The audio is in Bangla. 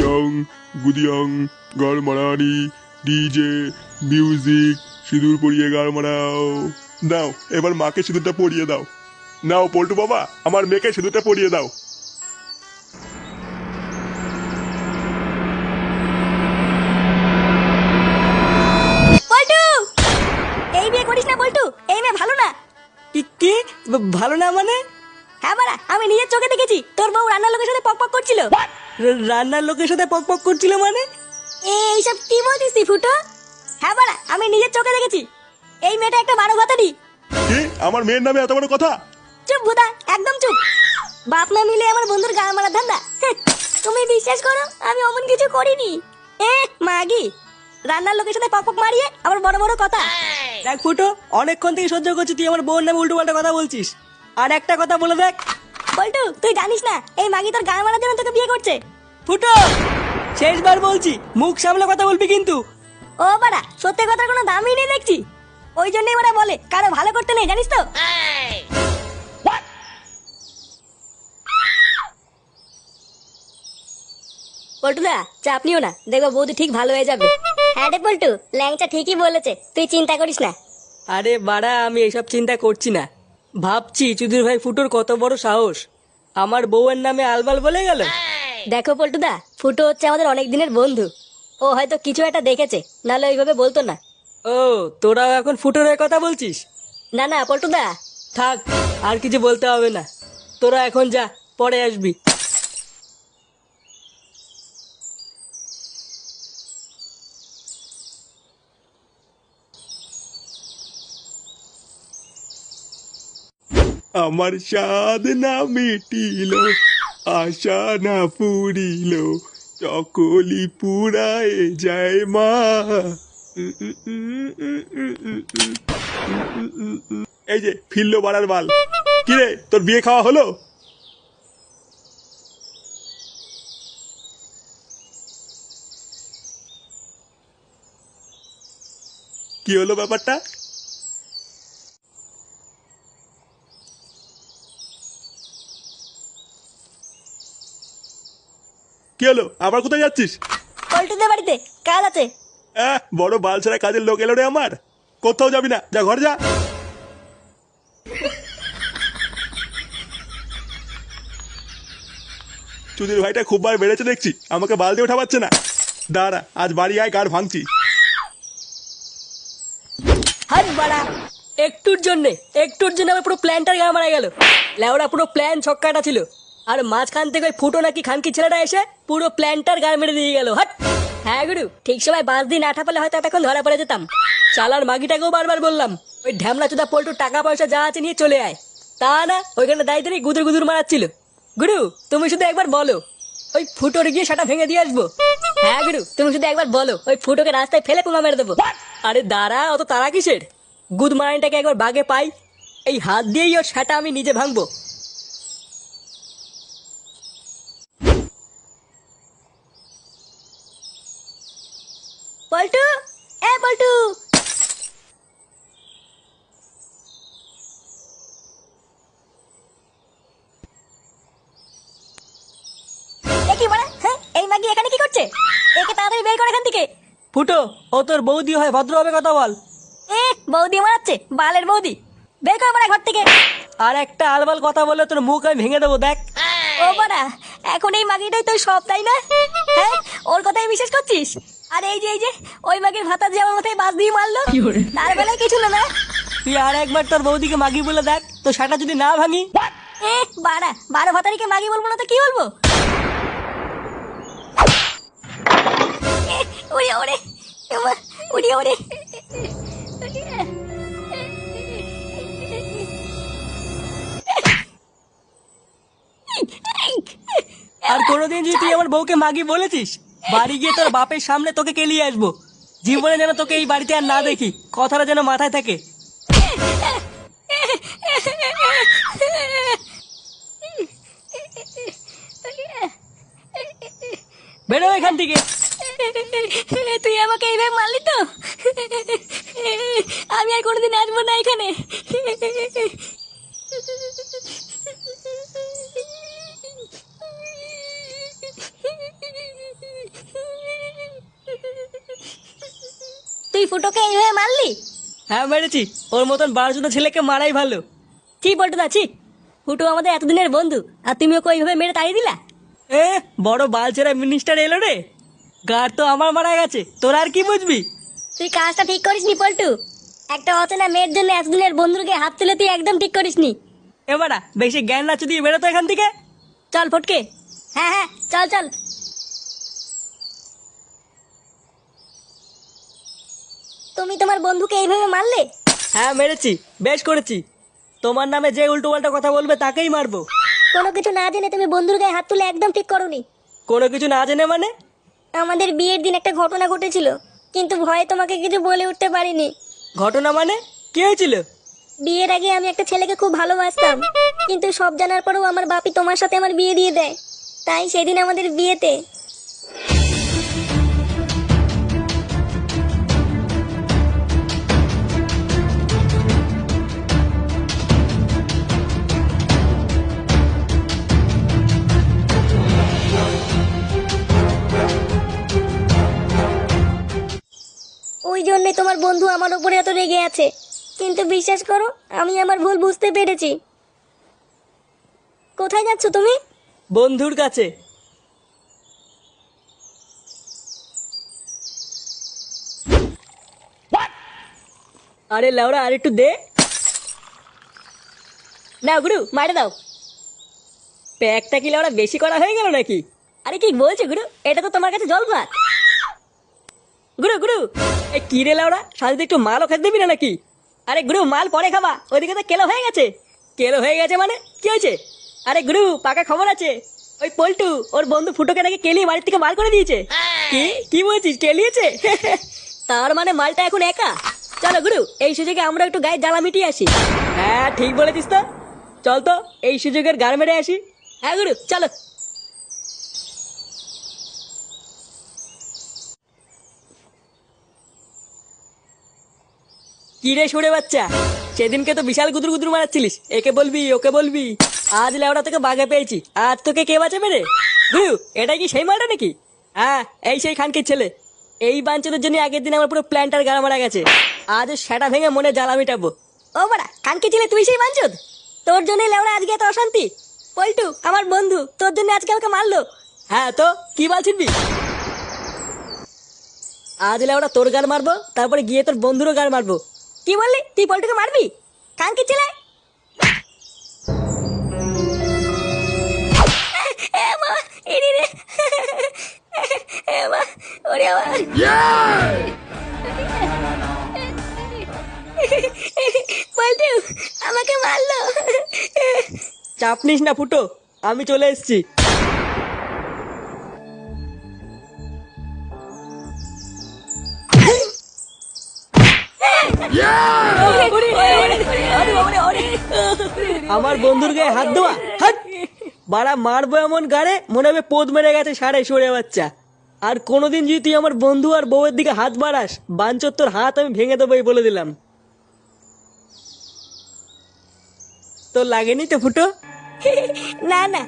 গুদিয়ং গুদিয়ং গাড় মারানি ডিজে মিউজিক সিঁদুর পরিয়ে গাড় মারাও। দাও এবার মাকে সিঁদুরটা পরিয়ে দাও। নাও পল্টু বাবা, আমার মেয়েকে সিঁদুরটা পরিয়ে দাও। পল্টু, এই বিয়ে করিস না পল্টু, এই মেয়ে ভালো না। কি ভালো না মানে? হ্যাঁ বাড়া, আমি নিজের চোখে দেখেছি তোর বউ রান্নার লোকের সাথে পক পক করছিল। রান্নার লোকের সাথে পক পক করছিল মানে? এইসব কি বলছিস তুই ফুটো? হ্যাঁ বাড়া, আমি নিজের চোখে দেখেছি। এই মেয়েটা একটা বারো ভাতারি। কি আমার মেয়ের নামে এত বড় কথা? চুপ ভুদা, একদম চুপ। বাপ মা মিলে আমার বন্ধুর গাল মারার ধান্দা। তুমি বিশ্বাস করো আমি অমন কিছু করিনি। মাগি, রান্নার লোকের সাথে পক পক মারিয়ে আবার বড় বড় কথা। দেখ ফুটো, অনেকক্ষণ থেকে সহ্য করছি তুই আমার বউর নামে উল্টো পাল্টা কথা বলছিস। আর একটা কথা বলে দেখ। পল্টু, তুই জানিস না এই মাগি তোর গাল মারার জন্য তোকে বিয়ে করছে। ফুটো, শেষবার বলছি মুখ সামলে কথা বলবি কিন্তু। ও বাড়া, সত্যি কথার কোনো দামই নেই দেখছি। ওই জন্যই ওরা বলে কারো ভালো করতে নেই, জানিস তো। পল্টুদা, চাপ নিও না, দেখো বৌদি ঠিক ভালো হয়ে যাবে। হ্যাঁ রে পল্টু, ল্যাংচা ঠিকই বলেছে, তুই চিন্তা করিস না। আরে বাড়া, আমি এসব চিন্তা করছি না। ভাবছি চুদির ভাই ফুটোর কত বড় সাহস, আমার বউয়ের নামে আলবাল বলে গেল। দেখো পল্টুদা, ফুটো হচ্ছে আমাদের অনেক দিনের বন্ধু। ও হয়তো কিছু একটা দেখেছে, নাহলে ওইভাবে বলতো না। ও, তোরাও এখন ফুটোর হয়ে কথা বলছিস? না না পল্টুদা। থাক, আর কিছু বলতে হবে না। তোরা এখন যা, পরে আসবি। আমার স্বাদ না মিটিল, আশা না পুরিল, চকলি পুরায় যায় মা। এই যে ফিরলো বাড়ার বাল। কিরে, তোর বিয়ে খাওয়া হলো? কি হলো ব্যাপারটা? কি হলো, আবার কোথায় যাচ্ছিস? পল্টুদের বাড়িতে কাজ আছে। বড় বাল ছাড়া কাজের লোক এলো রে আমার। কোথাও যাবি না, যা ঘর যা। চুদির ভাইটা খুব বার বেড়েছে দেখছি, আমাকে বাল দিয়ে ওঠা পাচ্ছে না। দাঁড়া, আজ বাড়ি আয়, গাড় ভাঙছি। হাত বাড়া, একটুর জন্য আমার পুরো প্ল্যানটার গা মারা গেল। লেওড়া, পুরো প্ল্যান ছক্কাটা ছিল, আর মাঝখান থেকে ওই ফুটো নাকি খানকি ছেলেটা এসে পুরো প্ল্যানটার গা মেরে দিয়ে গেল। হাট। হ্যাঁ গুরু, ঠিক সময় বাস দিয়ে না ঠাপালে হয়তো এতক্ষণ ধরা পড়ে যেতাম। চালার মাগিটাকেও বারবার বললাম ওই ঢ্যামলা চোদা পল্টুর টাকা পয়সা যা আছে নিয়ে চলে আয়। তা না, ওইখানে দায়িত্ব নেই, গুদুর গুদুর মারাচ্ছিল। গুরু, তুমি শুধু একবার বলো ওই ফুটোর গিয়ে সেটা ভেঙে দিয়ে আসবো। হ্যাঁ গুরু, তুমি শুধু একবার বলো ওই ফুটোকে রাস্তায় ফেলে পুঙ্গা মেরে দেবো। আরে দাঁড়া, অত তারা কিসের? গুদ মারানটাকে একবার বাগে পাই, এই হাত দিয়েই ওর সেটা আমি নিজে ভাঙবো। পল্টু, পল্টু। কি বলে? হ্যাঁ, এই মাগি এখানে কি করছে? একে তাড়াতাড়ি বের করে এখান থেকে। ফুটো, ও তোর বৌদি হয়, ভদ্রভাবে কথা বল। বৌদি মারাচ্ছে, বালের বৌদি। বের করে মারা ঘর থেকে। আর একটা আলবাল কথা বলে তোর মুখ আমি ভেঙে দেবো, দেখ। ও বাড়া, এখন এই মাগিটাই তোর সব, তাই না? হ্যাঁ, ওর কথাই বিশ্বাস করছিস? আর এই যে ওই মাগির ভাতা যে আমার মাথায় বাস দিয়ে মারলো, তার বেলায় কিছু না। তুই আর একবার তোর বৌদিকে মাগি বলে দেখ, তো সেটা যদি না ভাঙি। বাড়া, বারো ভাতারিকে মাগি বলবো না তো কি বলবো? ওরে ওরে ওরে ওরে। আর কোনোদিন যদি তুই আমার বউকে মাগি বলেছিস, বাড়ি গিয়ে তোর বাপের সামনে তোকে কেলিয়ে আসবো। জীবনে যেন তোকে এই বাড়িতে আর না দেখি, কথাটা যেন মাথায় থাকে। বেরো এখান থেকে। তুই আমাকে এইভাবে মারলি তো, আমি আর কোনোদিন আসবো না এখানে। তুই ফুটোকে এইভাবে মারলি? হ্যাঁ মেরেছি, ওর মতন 12 ছেলেকে মারাই ভালো। কি বলতো দাচ্ছি, ফুটো আমাদের এতদিনের বন্ধু, আর তুমি ওকে ওইভাবে মেরে তাড়িয়ে দিলা? এ বড় বালচেরা মিনিস্টার এলো রে। গার তো আমার মারা গেছে, তোরা আর কি বুঝবি? তুই কাজটা ঠিক করিসনি পল্টু। একটা অচেনা মেয়ের জন্য এতদিনের বন্ধুকে হাত তুলে তুই একদম ঠিক করিসনি। এবারা বেশি জ্ঞান না চুদিয়ে বেরোতো এখান থেকে। চল ফটকে। হ্যাঁ হ্যাঁ, চল চল। তুমি তোমার বন্ধুকে এইভাবে মারলে? হ্যাঁ মেরেছি, বেশ করেছি। তোমার নামে যে উল্টো পাল্টা কথা বলবে তাকেই মারবো। কোনো কিছু না জেনে তুমি বন্ধুর গায়ে হাত তুলে একদম ঠিক করোনি। কোনো কিছু না জেনে মানে? আমাদের বিয়ের দিন একটা ঘটনা ঘটেছিল, কিন্তু ভয়ে তোমাকে কিছু বলে উঠতে পারিনি। ঘটনা মানে? কি হয়েছিল? বিয়ের আগে আমি একটা ছেলেকে খুব ভালোবাসতাম, কিন্তু সব জানার পরেও আমার বাপি তোমার সাথে আমার বিয়ে দিয়ে দেয়। তাই সেদিন আমাদের বিয়েতে ওই জন্যে তোমার বন্ধু আমার উপরে এত রেগে আছে। কিন্তু বিশ্বাস করো, আমি আমার ভুল বুঝতে পেরেছি। কোথায় যাচ্ছ তুমি? বন্ধুর কাছে। আরে লাউরা আর একটু দে। নাও গুরু, মারে দাও। প্যাকটা কি লাউরা বেশি করা হয়ে গেল নাকি? আরে কি বলছো গুরু, এটা তো তোমার কাছে জল ভাত। গুরু গুরু, এ কি রে লাউরা, সাথে একটু মালও খেতে দিবি না নাকি? আরে গুরু মাল পরে খাবা, ওইদিকে তো কেলো হয়ে গেছে। কেলো হয়ে গেছে মানে কি হয়েছে? আরে গুরু পাকা খবর আছে, ওই পল্টু ওর বন্ধু ফুটোকে নাকি কেলিয়ে বাড়ির থেকে বার করে দিয়েছে। কি কি বলছিস, কেলিয়েছে? তার মানে মালটা এখন একা। চলো গুরু, এই সুযোগে আমরা একটু গায়ে জ্বালা মিটিয়ে আসি। হ্যাঁ ঠিক বলেছিস তো, চল তো এই সুযোগের গাড় মেরে আসি। হ্যাঁ গুরু, চলো। কি রে সরে বাচ্চা, সেদিনকে তো বিশাল গুদুর গুদুর মারাচ্ছিলিস, একে বলবি ওকে বলবি। আজ লেওড়া তোকে বাগে পেয়েছি, আজ তোকে কে বাঁচাবে রে? গুরু এটাই কি সেই মালটা নাকি? হ্যাঁ এই সেই খানকির ছেলে। এই বাঞ্চনের জন্য আগের দিন আমার পুরো প্ল্যান্টার গাড়া মারা গেছে। আজ সেটা ভেঙে মনে জ্বালা মিটাবো। ও বাড়া, কানকে ছিলে তুই সেই বাঞ্চদ? তোর জন্যই লেওড়া আজকে এত অশান্তি। পল্টু আমার বন্ধু, তোর জন্য আজকে আমাকে মারলো। হ্যাঁ তো কি বলছিস? আজ লেওড়া তোর গাড় মারবো, তারপরে গিয়ে তোর বন্ধুরও গাড় মারবো। কি বললি, তুই পল্টুকে মারবি? কানকে ছিলে। এ মা, এরে রে। এ মা, ওরে আমার। পল্টু আমাকে মারলো। চাপ নিস না ফুটো, আমি চলে এসেছি। আমার বন্ধুর গায়ে হাত দেওয়া, হাট! বাড়া মারবো এমন গাড়ে মনে হবে পোদ মেরে গেছে সাড়ে সরে বাচ্চা। আর কোনোদিন যদি তুই আমার বন্ধু আর বউয়ের দিকে হাত বাড়াস, বাঞ্চোর তোর হাত আমি ভেঙে দেবো এই বলে দিলাম। তোর লাগেনি তো ফুটো? না না,